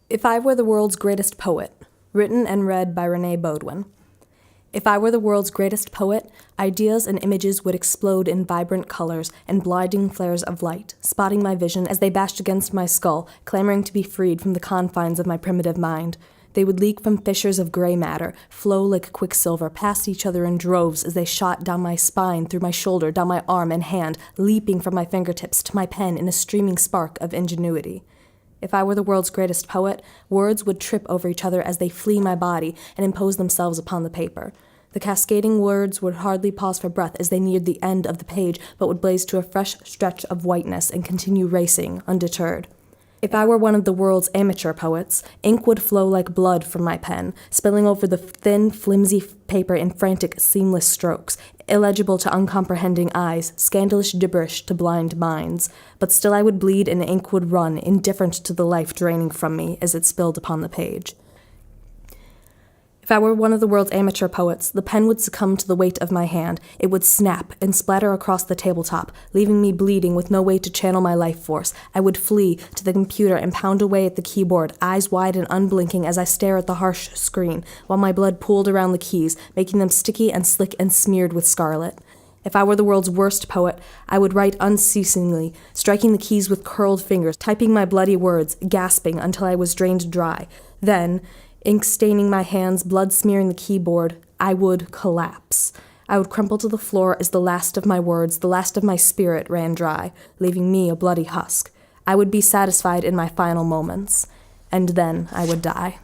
If I Were the World's Greatest Poet, written and read by Renée Beaudoin. If I were the world's greatest poet, ideas and images would explode in vibrant colors and blinding flares of light, spotting my vision as they bashed against my skull, clamoring to be freed from the confines of my primitive mind. They would leak from fissures of gray matter, flow like quicksilver, past each other in droves as they shot down my spine, through my shoulder, down my arm and hand, leaping from my fingertips to my pen in a streaming spark of ingenuity. If I were the world's greatest poet, words would trip over each other as they flee my body and impose themselves upon the paper. The cascading words would hardly pause for breath as they neared the end of the page, but would blaze to a fresh stretch of whiteness and continue racing, undeterred. If I were one of the world's amateur poets, ink would flow like blood from my pen, spilling over the thin, flimsy paper in frantic, seamless strokes, illegible to uncomprehending eyes, scandalous gibberish to blind minds. But still I would bleed and ink would run, indifferent to the life draining from me as it spilled upon the page. If I were one of the world's amateur poets, the pen would succumb to the weight of my hand. It would snap and splatter across the tabletop, leaving me bleeding with no way to channel my life force. I would flee to the computer and pound away at the keyboard, eyes wide and unblinking as I stare at the harsh screen, while my blood pooled around the keys, making them sticky and slick and smeared with scarlet. If I were the world's worst poet, I would write unceasingly, striking the keys with curled fingers, typing my bloody words, gasping until I was drained dry. Then, ink staining my hands, blood smearing the keyboard, I would collapse. I would crumple to the floor as the last of my words, the last of my spirit ran dry, leaving me a bloody husk. I would be satisfied in my final moments, and then I would die.